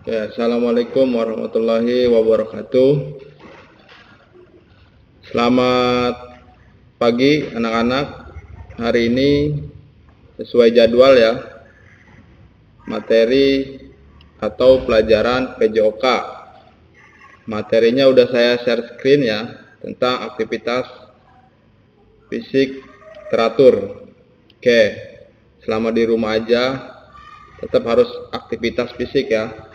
Ya, Assalamualaikum warahmatullahi wabarakatuh. Selamat pagi anak-anak. Hari ini sesuai jadwal ya, materi atau pelajaran PJOK. Materinya udah saya share screen ya, tentang aktivitas fisik teratur. Oke, selama di rumah aja tetap harus aktivitas fisik ya.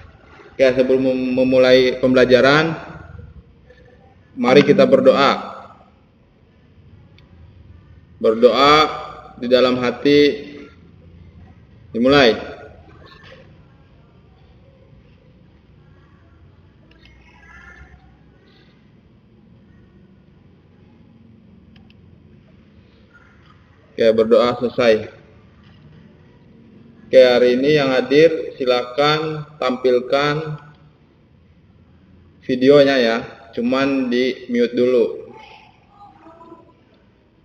Oke, sebelum memulai pembelajaran, mari kita berdoa. Berdoa di dalam hati dimulai. Oke, berdoa selesai. Oke, hari ini yang hadir silakan tampilkan videonya ya. Cuman di mute dulu.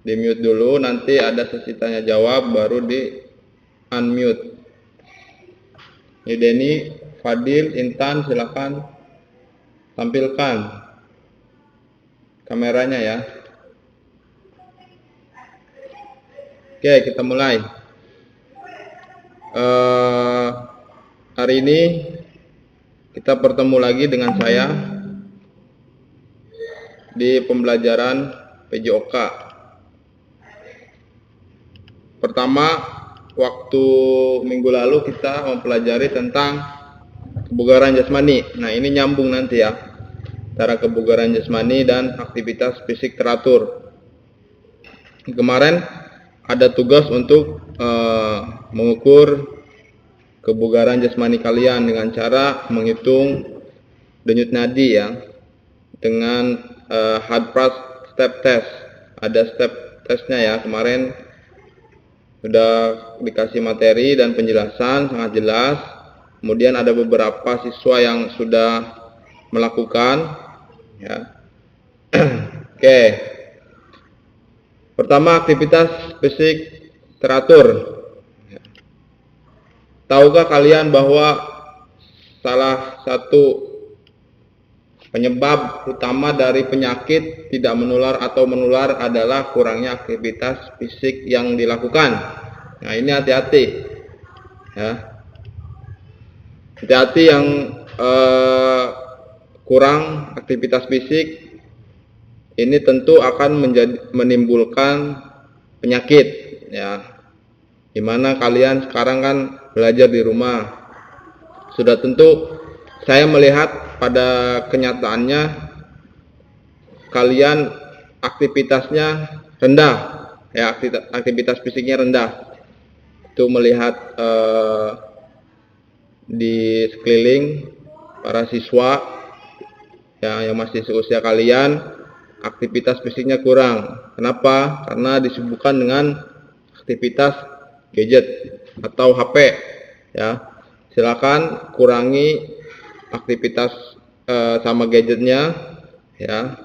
Di mute dulu, nanti ada sesi tanya jawab baru di unmute. Ini Denny, Fadil, Intan, silakan tampilkan kameranya ya. Oke, kita mulai. Hari ini kita bertemu lagi dengan saya di pembelajaran PJOK. Pertama, waktu minggu lalu kita mempelajari tentang kebugaran jasmani. Nah, ini nyambung nanti ya, antara kebugaran jasmani dan aktivitas fisik teratur. Kemarin ada tugas untuk mengukur kebugaran jasmani kalian dengan cara menghitung denyut nadi ya, dengan Harvard step test. Ada step testnya ya, kemarin sudah dikasih materi dan penjelasan sangat jelas. Kemudian ada beberapa siswa yang sudah melakukan ya. Oke. Pertama, aktivitas fisik teratur. Tahukah kalian bahwa salah satu penyebab utama dari penyakit tidak menular atau menular adalah kurangnya aktivitas fisik yang dilakukan? Nah, ini hati-hati ya. Hati-hati yang kurang aktivitas fisik, ini tentu akan menimbulkan penyakit ya. Dimana kalian sekarang kan belajar di rumah, sudah tentu saya melihat pada kenyataannya kalian aktivitasnya rendah ya, aktivitas fisiknya rendah. Itu melihat di sekeliling para siswa ya, yang masih seusia kalian, aktivitas fisiknya kurang. Kenapa? Karena disibukkan dengan aktivitas gadget atau HP ya. Silakan kurangi aktivitas sama gadgetnya ya,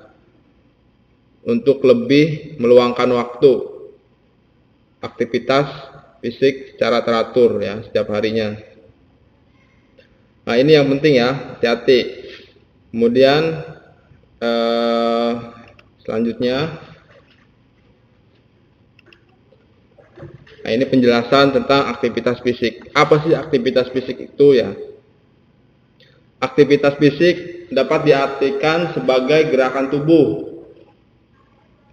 untuk lebih meluangkan waktu aktivitas fisik secara teratur ya, setiap harinya. Nah, ini yang penting ya, hati-hati. Kemudian selanjutnya, nah ini penjelasan tentang aktivitas fisik. Apa sih aktivitas fisik itu ya? Aktivitas fisik dapat diartikan sebagai gerakan tubuh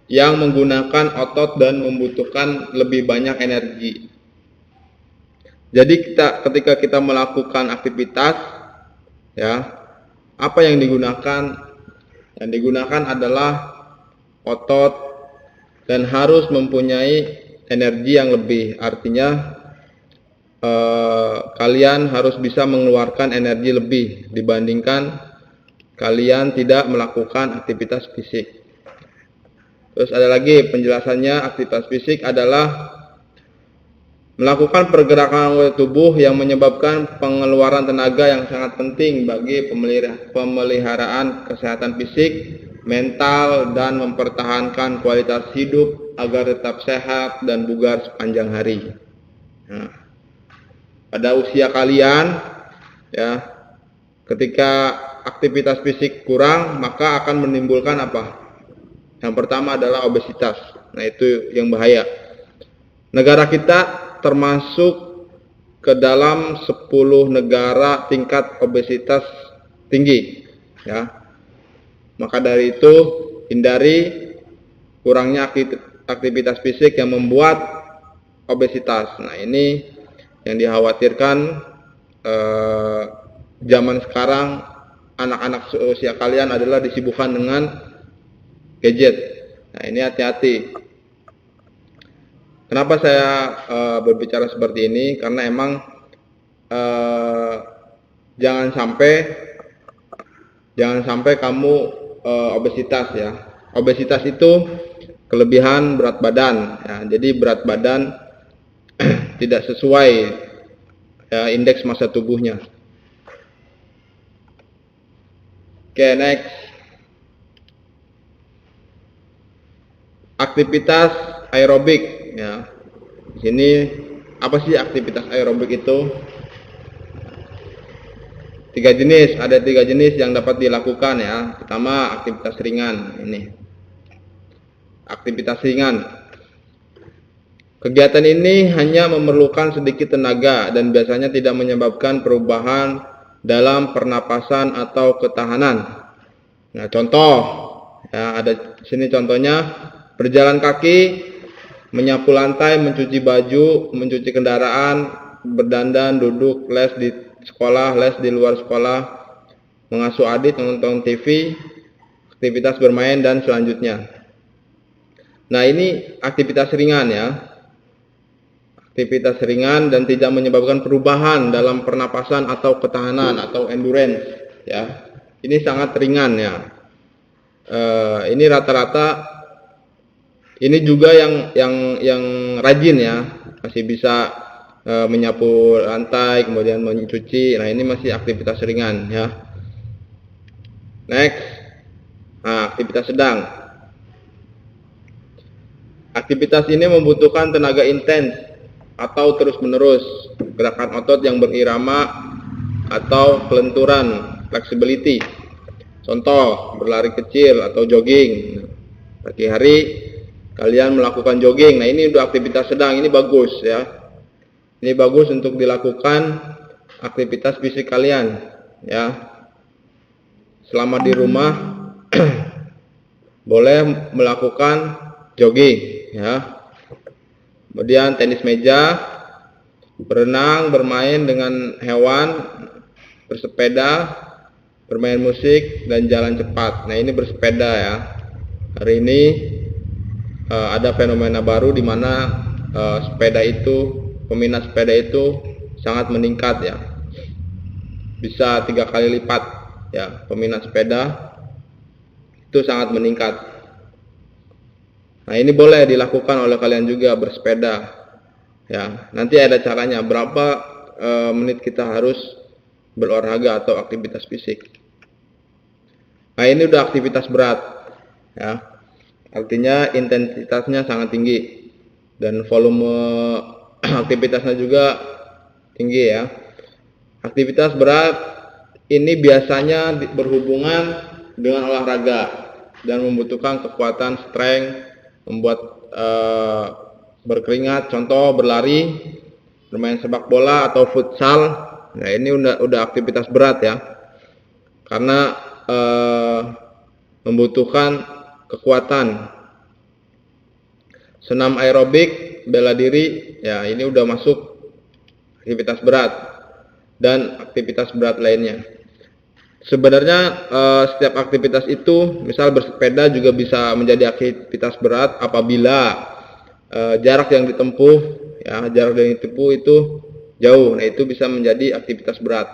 yang menggunakan otot dan membutuhkan lebih banyak energi. Jadi ketika kita melakukan aktivitas ya, apa yang digunakan? Yang digunakan adalah otot dan harus mempunyai energi yang lebih. Artinya kalian harus bisa mengeluarkan energi lebih dibandingkan kalian tidak melakukan aktivitas fisik. Terus ada lagi penjelasannya, aktivitas fisik adalah melakukan pergerakan tubuh yang menyebabkan pengeluaran tenaga yang sangat penting bagi pemeliharaan kesehatan fisik, mental, dan mempertahankan kualitas hidup agar tetap sehat dan bugar sepanjang hari. Nah, pada usia kalian ya, Ketika aktivitas fisik kurang, maka akan menimbulkan apa? Yang pertama adalah obesitas. Nah, itu yang bahaya. Negara kita termasuk ke dalam 10 negara tingkat obesitas tinggi, ya. Maka dari itu, hindari kurangnya aktivitas fisik yang membuat obesitas. Nah, ini yang dikhawatirkan zaman sekarang, anak-anak seusia kalian adalah disibukkan dengan gadget. Nah, ini hati-hati. Kenapa saya berbicara seperti ini? Karena emang jangan sampai kamu obesitas, ya. Obesitas itu kelebihan berat badan, ya. Jadi berat badan tidak sesuai indeks massa tubuhnya. Oke, next. Aktivitas aerobik, ya. Di sini apa sih aktivitas aerobik itu? Ada tiga jenis yang dapat dilakukan, ya. Pertama, aktivitas ringan. Ini aktivitas ringan. Kegiatan ini hanya memerlukan sedikit tenaga dan biasanya tidak menyebabkan perubahan dalam pernapasan atau ketahanan. Nah, contoh, ya, ada di sini contohnya: berjalan kaki, menyapu lantai, mencuci baju, mencuci kendaraan, berdandan, duduk, les di sekolah, les di luar sekolah, mengasuh adik, menonton TV, aktivitas bermain, dan selanjutnya. Nah, ini aktivitas ringan, ya. Aktivitas ringan dan tidak menyebabkan perubahan dalam pernapasan atau ketahanan atau endurance, ya. Ini sangat ringan, ya. Ini rata-rata, ini juga yang rajin, ya, masih bisa menyapu lantai, kemudian mencuci. Nah, ini masih aktivitas ringan, ya. Next. Nah, aktivitas sedang. Aktivitas ini membutuhkan tenaga intens atau terus-menerus, gerakan otot yang berirama atau kelenturan, flexibility. Contoh, berlari kecil atau jogging. Pagi hari kalian melakukan jogging. Nah, ini udah aktivitas sedang, ini bagus, ya. Ini bagus untuk dilakukan aktivitas fisik kalian, ya. Selama di rumah boleh melakukan jogging, ya. Kemudian tenis meja, berenang, bermain dengan hewan, bersepeda, bermain musik, dan jalan cepat. Nah, ini bersepeda, ya. Hari ini ada fenomena baru di mana peminat sepeda itu sangat meningkat, ya. Bisa 3 kali lipat, ya, peminat sepeda itu sangat meningkat. Nah, ini boleh dilakukan oleh kalian juga, bersepeda, ya. Nanti ada caranya, berapa menit kita harus berolahraga atau aktivitas fisik. Nah, ini udah aktivitas berat, ya. Artinya intensitasnya sangat tinggi dan volume aktivitasnya juga tinggi, ya. Aktivitas berat ini biasanya berhubungan dengan olahraga dan membutuhkan kekuatan, strength, membuat berkeringat. Contoh, berlari, bermain sepak bola atau futsal. Nah, ini udah aktivitas berat, ya, karena membutuhkan kekuatan. Senam aerobik, bela diri, ya, ini udah masuk aktivitas berat, dan aktivitas berat lainnya. Sebenarnya setiap aktivitas itu, misal bersepeda juga bisa menjadi aktivitas berat apabila jarak yang ditempuh, ya, itu jauh. Nah, itu bisa menjadi aktivitas berat.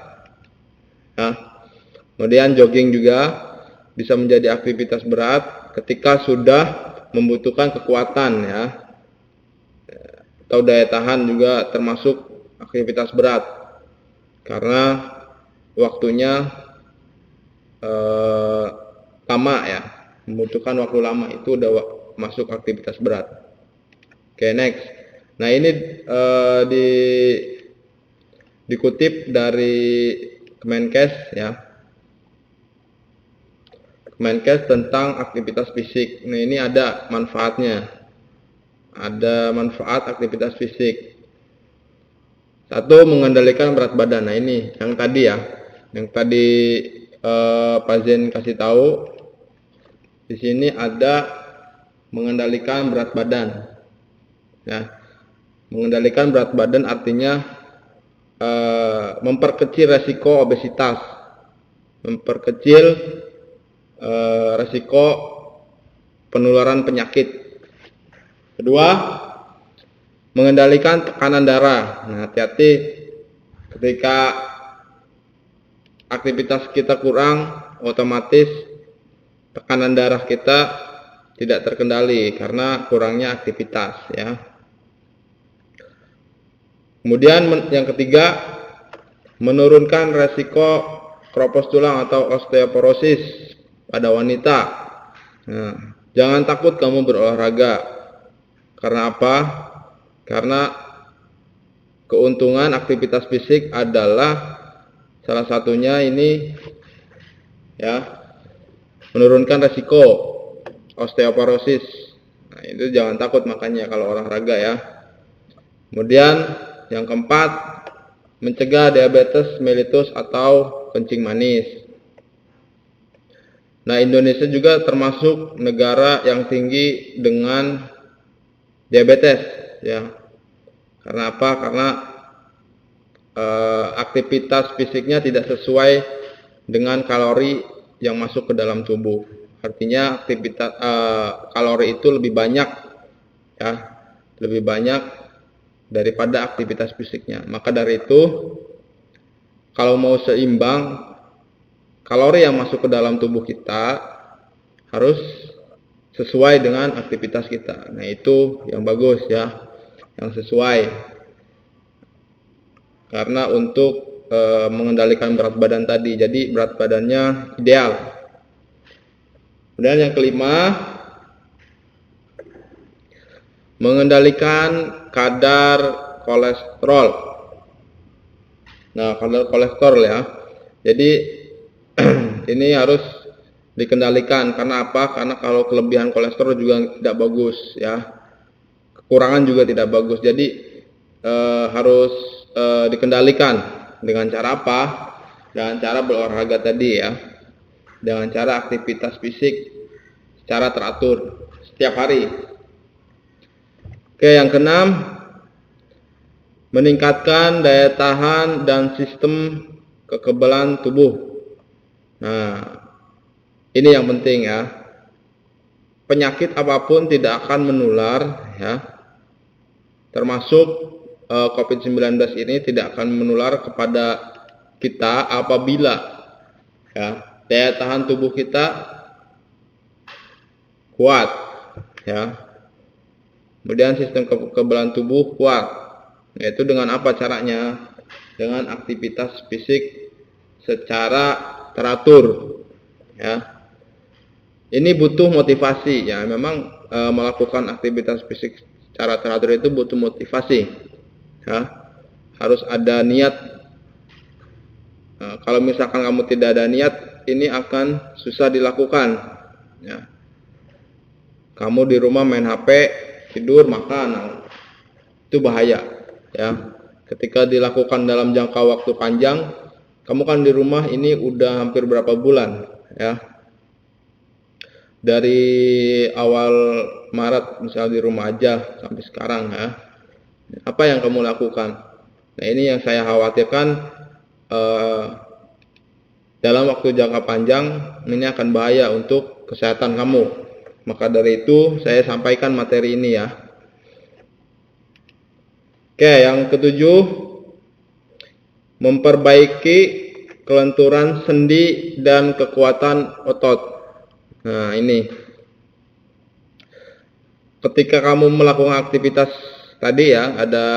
Nah, kemudian jogging juga bisa menjadi aktivitas berat ketika sudah membutuhkan kekuatan, ya, atau daya tahan juga termasuk aktivitas berat karena waktunya lama, ya, membutuhkan waktu lama, itu udah masuk aktivitas berat. Oke, next. Nah, ini dikutip dari Kemenkes ya. Kemenkes tentang aktivitas fisik. Nah, ini ada manfaatnya. Ada manfaat aktivitas fisik. Satu, mengendalikan berat badan. Nah, ini yang tadi ya. Yang tadi pasien kasih tahu. Di sini ada mengendalikan berat badan. Ya. Mengendalikan berat badan artinya memperkecil resiko obesitas, memperkecil resiko penularan penyakit. Kedua, mengendalikan tekanan darah. Nah, hati-hati ketika aktivitas kita kurang, otomatis tekanan darah kita tidak terkendali karena kurangnya aktivitas ya. Kemudian yang ketiga, menurunkan resiko keropos tulang atau osteoporosis pada wanita. Nah, jangan takut kamu berolahraga. Karena apa? Karena keuntungan aktivitas fisik adalah salah satunya ini ya, menurunkan resiko osteoporosis. Nah, itu jangan takut makanya kalau olahraga ya. Kemudian yang keempat, mencegah diabetes mellitus atau kencing manis. Nah, Indonesia juga termasuk negara yang tinggi dengan diabetes ya. Karena apa? Karena aktivitas fisiknya tidak sesuai dengan kalori yang masuk ke dalam tubuh. Artinya aktivitas kalori itu lebih banyak ya, lebih banyak daripada aktivitas fisiknya. Maka dari itu, kalau mau seimbang, kalori yang masuk ke dalam tubuh kita harus sesuai dengan aktivitas kita. Nah, itu yang bagus ya, yang sesuai. Karena untuk mengendalikan berat badan tadi, jadi berat badannya ideal. Kemudian yang kelima, mengendalikan kadar kolesterol. Nah, kadar kolesterol ya. Jadi ini harus dikendalikan. Karena apa? Karena kalau kelebihan kolesterol juga tidak bagus ya. Kekurangan juga tidak bagus. Jadi harus dikendalikan. Dengan cara apa? Dengan cara berolahraga tadi ya. Dengan cara aktivitas fisik secara teratur setiap hari. Oke, yang keenam, meningkatkan daya tahan dan sistem kekebalan tubuh. Nah, ini yang penting ya. Penyakit apapun tidak akan menular ya. Termasuk COVID-19 ini tidak akan menular kepada kita apabila ya, daya tahan tubuh kita kuat ya. Kemudian sistem kekebalan tubuh kuat. Yaitu dengan apa caranya? Dengan aktivitas fisik secara teratur ya. Ini butuh motivasi ya. Memang melakukan aktivitas fisik secara teratur itu butuh motivasi ya. Harus ada niat. Kalau misalkan kamu tidak ada niat, ini akan susah dilakukan ya. Kamu di rumah main HP, tidur, makan, itu bahaya ya. Ketika dilakukan dalam jangka waktu panjang, kamu kan di rumah ini udah hampir berapa bulan ya. Dari awal Maret misalnya di rumah aja sampai sekarang ya. Apa yang kamu lakukan? Nah, ini yang saya khawatirkan dalam waktu jangka panjang ini akan bahaya untuk kesehatan kamu. Maka dari itu saya sampaikan materi ini ya. Oke, yang ketujuh, memperbaiki kelenturan sendi dan kekuatan otot. Nah, ini ketika kamu melakukan aktivitas tadi ya, ada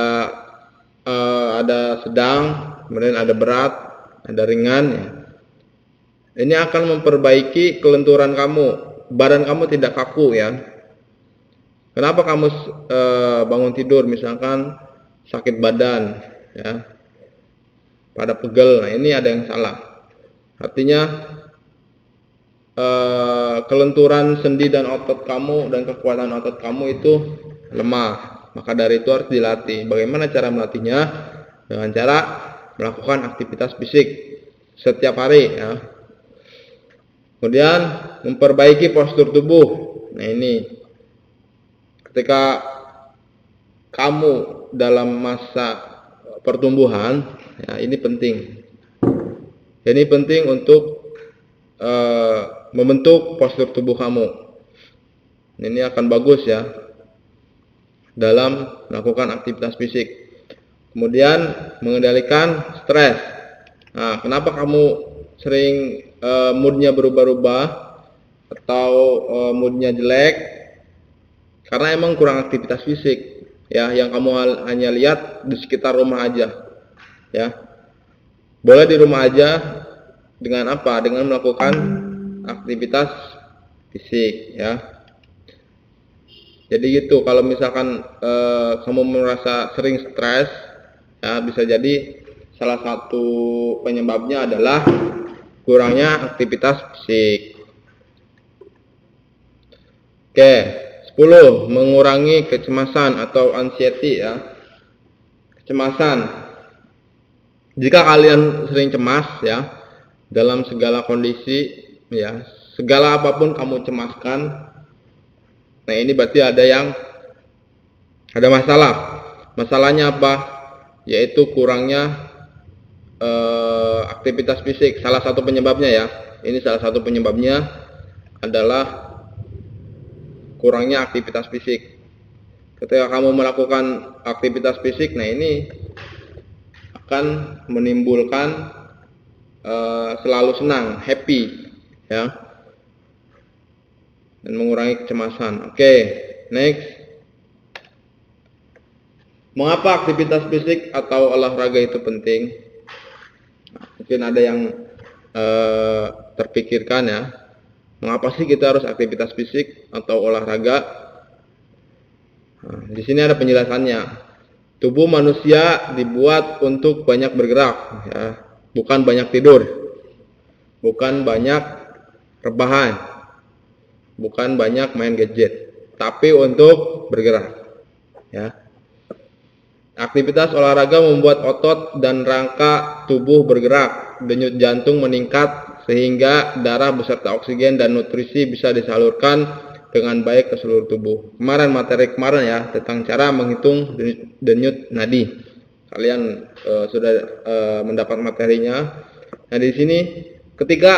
sedang, kemudian ada berat, ada ringan ya. Ini akan memperbaiki kelenturan kamu. Badan kamu tidak kaku ya. Kenapa kamu bangun tidur misalkan sakit badan ya, pada pegel. Nah, ini ada yang salah. Artinya kelenturan sendi dan otot kamu dan kekuatan otot kamu itu lemah. Maka dari itu harus dilatih. Bagaimana cara melatihnya? Dengan cara melakukan aktivitas fisik setiap hari ya. Kemudian memperbaiki postur tubuh. Nah, ini ketika kamu dalam masa pertumbuhan ya, ini penting. Ini penting untuk membentuk postur tubuh kamu. Ini akan bagus ya dalam melakukan aktivitas fisik. Kemudian mengendalikan stres. Nah, kenapa kamu sering moodnya berubah-ubah atau moodnya jelek? Karena emang kurang aktivitas fisik ya, yang kamu hanya lihat di sekitar rumah aja ya. Boleh di rumah aja dengan apa? Dengan melakukan aktivitas fisik ya. Jadi gitu, kalau misalkan kamu merasa sering stres ya, bisa jadi salah satu penyebabnya adalah kurangnya aktivitas fisik. Oke, 10. Mengurangi kecemasan atau anxiety ya. Kecemasan. Jika kalian sering cemas ya, dalam segala kondisi ya, segala apapun kamu cemaskan, nah ini berarti ada masalah. Masalahnya apa? Yaitu kurangnya aktivitas fisik. Salah satu penyebabnya ya. Ini salah satu penyebabnya adalah kurangnya aktivitas fisik. Ketika kamu melakukan aktivitas fisik, nah ini akan menimbulkan selalu senang, happy ya, dan mengurangi kecemasan. Oke, next. Mengapa aktivitas fisik atau olahraga itu penting? Mungkin ada yang terpikirkan ya, mengapa sih kita harus aktivitas fisik atau olahraga? Nah, di sini ada penjelasannya. Tubuh manusia dibuat untuk banyak bergerak ya, bukan banyak tidur, bukan banyak rebahan, bukan banyak main gadget, tapi untuk bergerak ya. Aktivitas olahraga membuat otot dan rangka tubuh bergerak, denyut jantung meningkat sehingga darah beserta oksigen dan nutrisi bisa disalurkan dengan baik ke seluruh tubuh. Materi kemarin ya tentang cara menghitung denyut nadi. Kalian sudah mendapat materinya. Nah, di sini ketika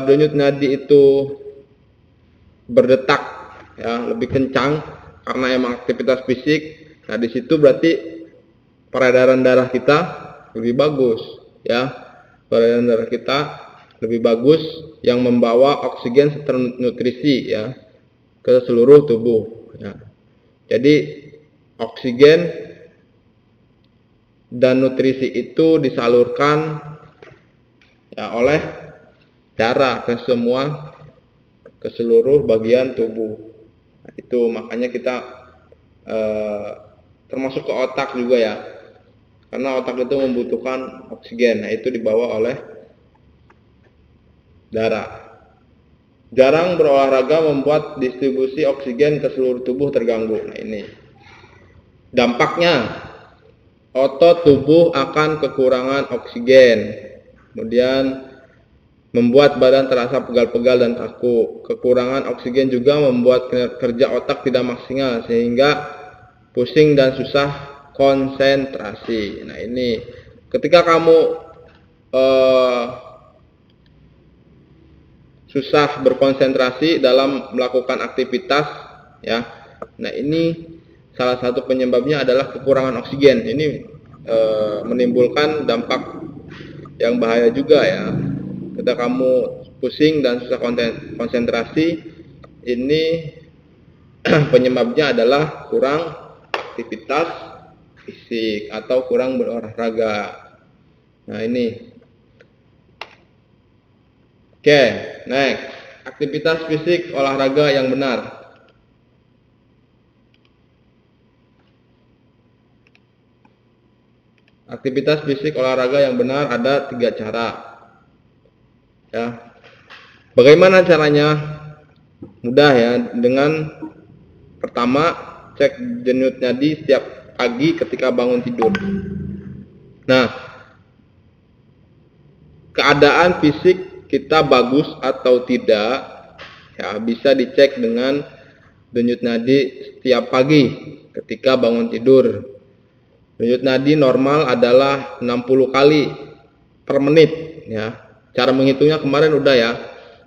denyut nadi itu berdetak ya lebih kencang karena emang aktivitas fisik. Nah, di situ berarti peredaran darah kita lebih bagus ya. Peredaran darah kita lebih bagus yang membawa oksigen serta nutrisi ya ke seluruh tubuh ya. Jadi oksigen dan nutrisi itu disalurkan ya oleh darah ke seluruh bagian tubuh. Nah, itu makanya kita termasuk ke otak juga ya, karena otak itu membutuhkan oksigen. Nah, itu dibawa oleh darah. Jarang berolahraga membuat distribusi oksigen ke seluruh tubuh terganggu. Nah, ini dampaknya, otot tubuh akan kekurangan oksigen, kemudian membuat badan terasa pegal-pegal dan kaku. Kekurangan oksigen juga membuat kerja otak tidak maksimal sehingga pusing dan susah konsentrasi. Nah, ini ketika kamu susah berkonsentrasi dalam melakukan aktivitas ya. Nah, ini salah satu penyebabnya adalah kekurangan oksigen. Ini menimbulkan dampak yang bahaya juga ya. Ketika kamu pusing dan susah konsentrasi, ini penyebabnya adalah kurang aktivitas fisik atau kurang berolahraga. Nah, ini. Oke, next. Aktivitas fisik olahraga yang benar. aktivitas fisik olahraga yang benar ada 3 cara. Ya. Bagaimana caranya? Mudah ya, dengan pertama cek denyut nadi setiap pagi ketika bangun tidur. Nah, keadaan fisik kita bagus atau tidak ya bisa dicek dengan denyut nadi setiap pagi ketika bangun tidur. Denyut nadi normal adalah 60 kali per menit ya. Cara menghitungnya kemarin udah ya.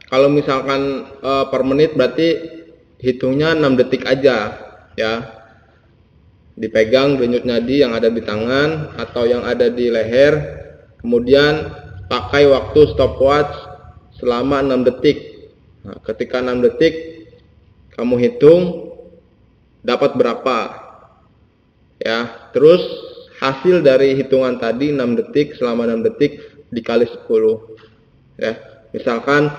Kalau misalkan per menit berarti hitungnya 6 detik aja ya. Dipegang denyut nadi yang ada di tangan atau yang ada di leher, kemudian pakai waktu stopwatch selama 6 detik. Nah, ketika 6 detik kamu hitung dapat berapa ya. Terus hasil dari hitungan tadi 6 detik selama 6 detik dikali 10 ya. Misalkan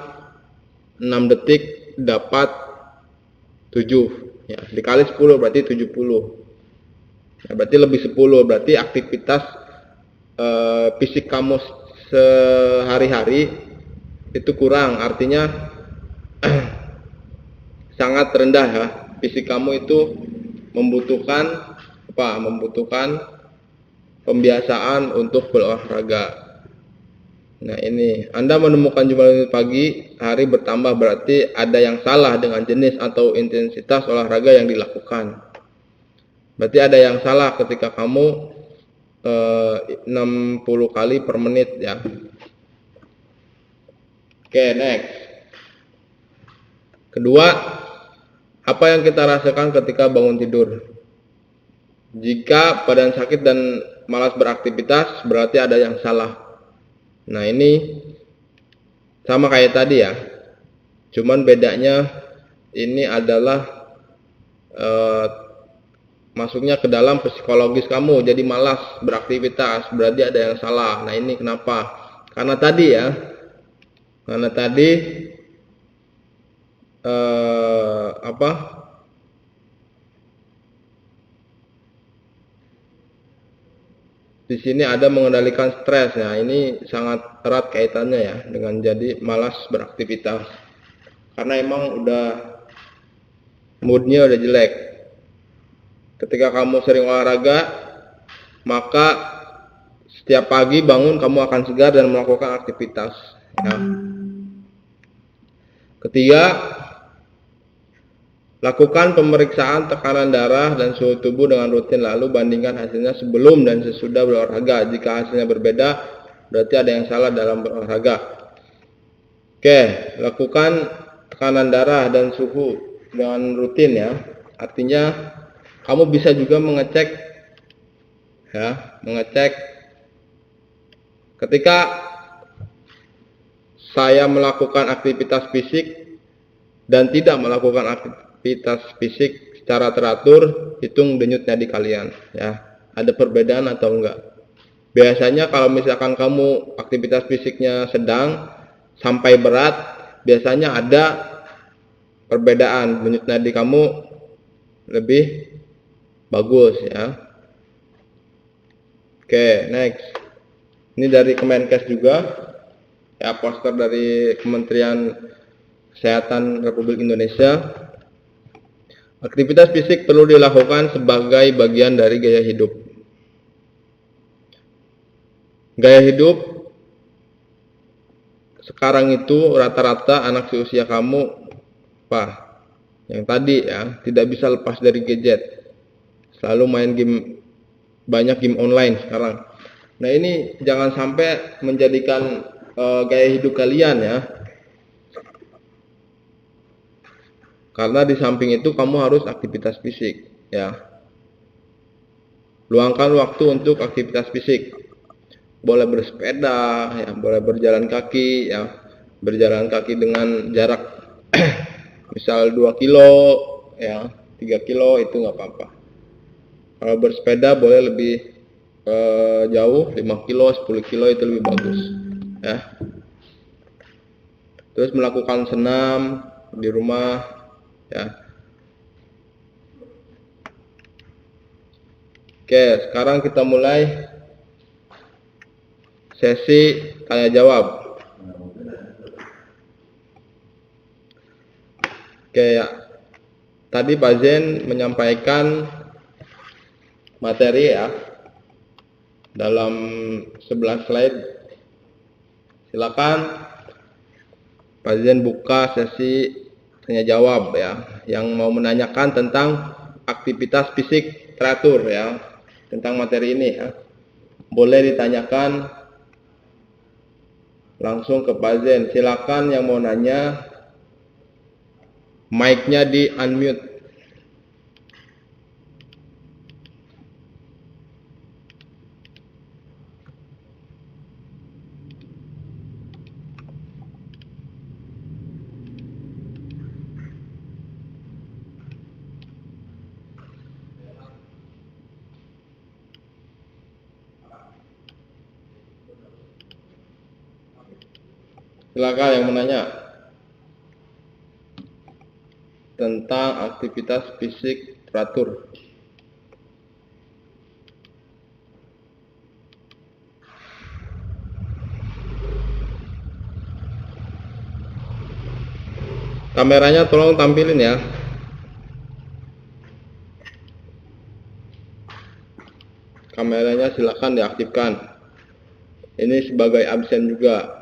6 detik dapat 7 ya, dikali 10 berarti 70 ya, berarti lebih 10, berarti aktivitas fisik kamu sehari-hari itu kurang, artinya sangat rendah ya. Fisik kamu itu membutuhkan apa? Membutuhkan pembiasaan untuk berolahraga. Nah, ini Anda menemukan jumlah menit pagi hari bertambah, berarti ada yang salah dengan jenis atau intensitas olahraga yang dilakukan. Berarti ada yang salah ketika kamu 60 kali per menit ya. Oke, next. Kedua, apa yang kita rasakan ketika bangun tidur? Jika badan sakit dan malas beraktivitas, berarti ada yang salah. Nah, ini sama kayak tadi ya. Cuman bedanya ini adalah masuknya ke dalam psikologis kamu, jadi malas beraktivitas, berarti ada yang salah. Nah, ini kenapa? Karena tadi ya. Karena tadi di sini ada mengendalikan stres. Nah, ini sangat erat kaitannya ya dengan jadi malas beraktivitas. Karena emang udah moodnya udah jelek. Ketika kamu sering olahraga, maka setiap pagi bangun kamu akan segar dan melakukan aktivitas. Ya. Ketiga, lakukan pemeriksaan tekanan darah dan suhu tubuh dengan rutin, lalu bandingkan hasilnya sebelum dan sesudah berolahraga. Jika hasilnya berbeda, berarti ada yang salah dalam berolahraga. Oke, lakukan tekanan darah dan suhu dengan rutin ya. Artinya kamu bisa juga mengecek ketika saya melakukan aktivitas fisik dan tidak melakukan aktivitas fisik secara teratur, hitung denyut nadi kalian ya. Ada perbedaan atau enggak? Biasanya kalau misalkan kamu aktivitas fisiknya sedang sampai berat, biasanya ada perbedaan, denyut nadi kamu lebih bagus ya. Oke, next. Ini dari Kemenkes juga ya, poster dari Kementerian Kesehatan Republik Indonesia. Aktivitas fisik perlu dilakukan sebagai bagian dari gaya hidup. Gaya hidup sekarang itu rata-rata anak seusia kamu yang tadi ya, tidak bisa lepas dari gadget. Selalu main game, banyak game online sekarang. Nah, ini jangan sampai menjadikan gaya hidup kalian ya. Karena di samping itu kamu harus aktivitas fisik ya. Luangkan waktu untuk aktivitas fisik. Boleh bersepeda ya, boleh berjalan kaki ya. Berjalan kaki dengan jarak misal 2 kilo ya, 3 kilo itu nggak apa-apa. Kalau bersepeda boleh lebih jauh, 5 kilo, 10 kilo itu lebih bagus ya. Terus melakukan senam di rumah ya. Oke, sekarang kita mulai sesi tanya jawab. Oke ya. Tadi Pak Zen menyampaikan materi ya dalam 11 slide. Silakan Pak Zen buka sesi tanya jawab ya, yang mau menanyakan tentang aktivitas fisik teratur ya, tentang materi ini ya. Boleh ditanyakan langsung ke Pak Zen. Silakan yang mau nanya, mic-nya di unmute. Silakan yang menanya tentang aktivitas fisik teratur. Kameranya tolong tampilin ya. Kameranya silakan diaktifkan. Ini sebagai absen juga.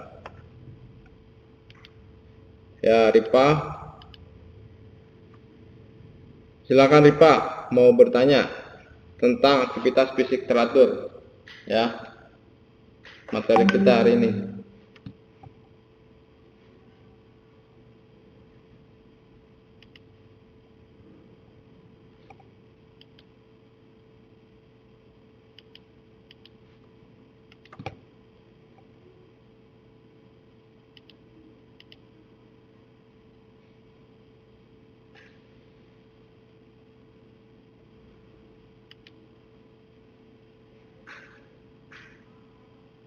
Ya, Ripa. Silakan Ripa, mau bertanya tentang aktivitas fisik teratur. Ya. Materi kita hari ini.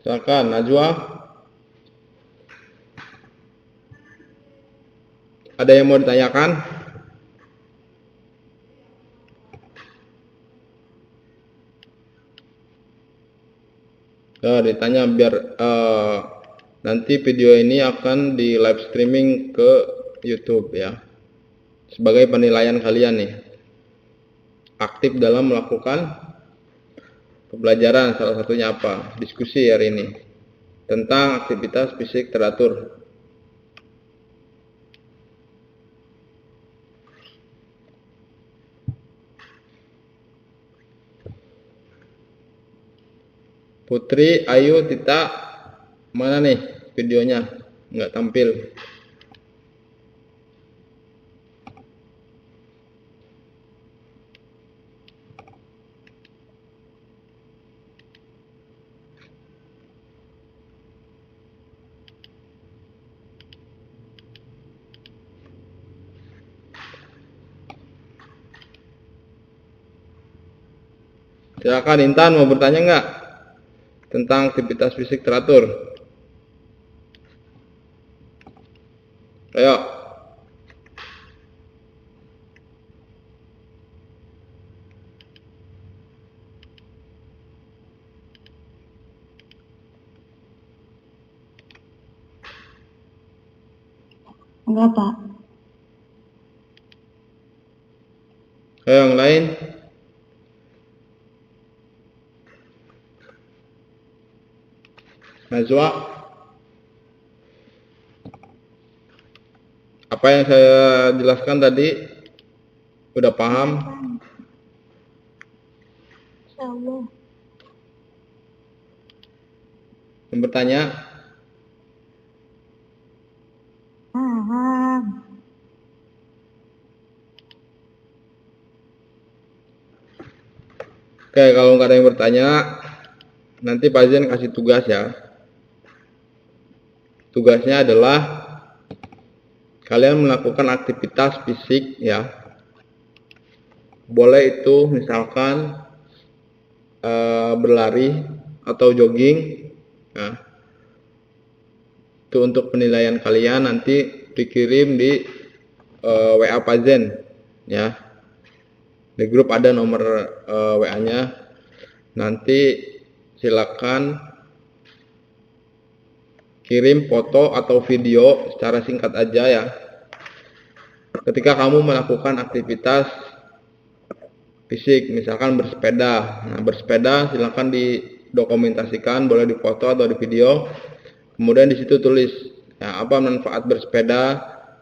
Silakan Najwa. Ada yang mau ditanyakan? Ditanya biar nanti video ini akan di live streaming ke YouTube ya. Sebagai penilaian kalian nih. Aktif dalam melakukan pembelajaran, salah satunya apa? Diskusi hari ini tentang aktivitas fisik teratur. Putri, Ayu, Tita, mana nih videonya? Nggak tampil. Silakan Intan, mau bertanya nggak tentang aktivitas fisik teratur? Ayo. Enggak, Pak. Ayo yang lain. Najwa, apa yang saya jelaskan tadi udah paham? Insya Allah. Yang bertanya? Paham. Oke, kalau nggak ada yang bertanya, nanti Pak Zen kasih tugas ya. Tugasnya adalah kalian melakukan aktivitas fisik ya. Boleh itu misalkan berlari atau jogging. Nah, itu untuk penilaian kalian nanti dikirim di WA Pak Zen ya. Di grup ada nomor WA-nya. Nanti silakan kirim foto atau video secara singkat aja ya. Ketika kamu melakukan aktivitas fisik, misalkan bersepeda. Nah, bersepeda silakan didokumentasikan, boleh difoto atau di video. Kemudian di situ tulis ya, apa manfaat bersepeda,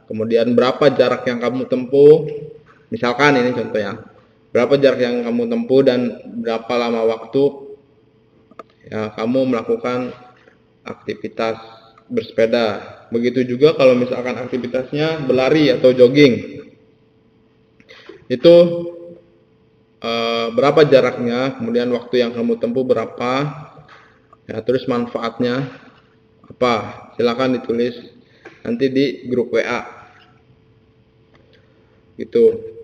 kemudian berapa jarak yang kamu tempuh. Misalkan ini contohnya. Berapa jarak yang kamu tempuh dan berapa lama waktu ya kamu melakukan aktivitas bersepeda. Begitu juga kalau misalkan aktivitasnya berlari atau jogging. Itu berapa jaraknya, kemudian waktu yang kamu tempuh berapa, ya, terus manfaatnya apa. Silakan ditulis nanti di grup WA. Gitu.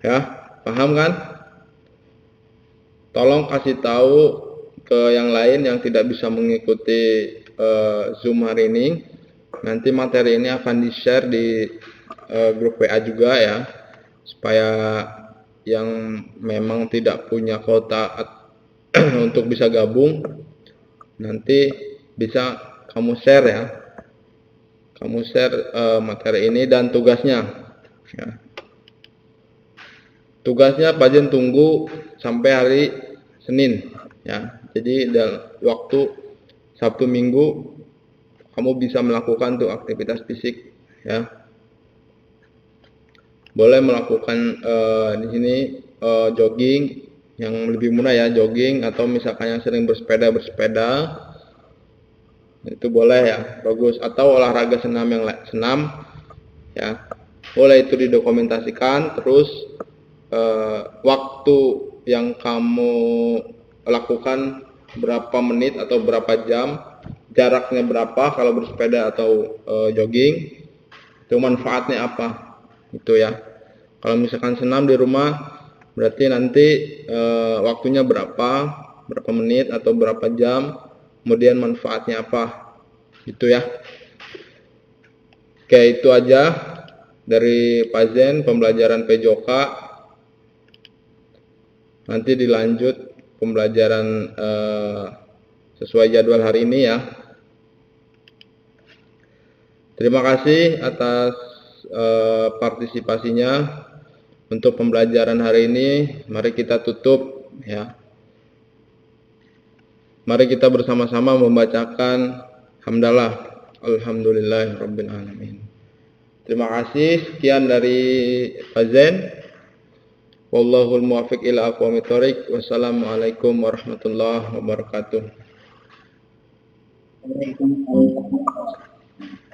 Ya, paham kan? Tolong kasih tahu ke yang lain yang tidak bisa mengikuti Zoom hari ini. Nanti materi ini akan di-share di grup WA juga ya, supaya yang memang tidak punya kuota untuk bisa gabung nanti bisa kamu share ya. Kamu share materi ini dan tugasnya ya. Tugasnya Pajen tunggu sampai hari Senin ya. Jadi dalam waktu Sabtu Minggu kamu bisa melakukan tuh aktivitas fisik ya. Boleh melakukan di sini jogging yang lebih mudah ya, jogging, atau misalkan yang sering bersepeda itu boleh ya, bagus. Atau olahraga senam ya, boleh itu didokumentasikan. Terus waktu yang kamu lakukan berapa menit atau berapa jam, jaraknya berapa kalau bersepeda atau jogging, itu manfaatnya apa, itu ya. Kalau misalkan senam di rumah berarti nanti waktunya berapa menit atau berapa jam, kemudian manfaatnya apa, gitu ya. Oke, itu aja dari Pazen pembelajaran PJOK. Nanti dilanjut pembelajaran sesuai jadwal hari ini ya. Terima kasih atas partisipasinya untuk pembelajaran hari ini. Mari kita tutup ya. Mari kita bersama-sama membacakan hamdalah. Alhamdulillahirabbil alamin. Terima kasih. Sekian dari Pazen. Wallahul muwaffiq ila aqwamit thoriq. Wassalamualaikum warahmatullahi wabarakatuh. Waalaikumsalam.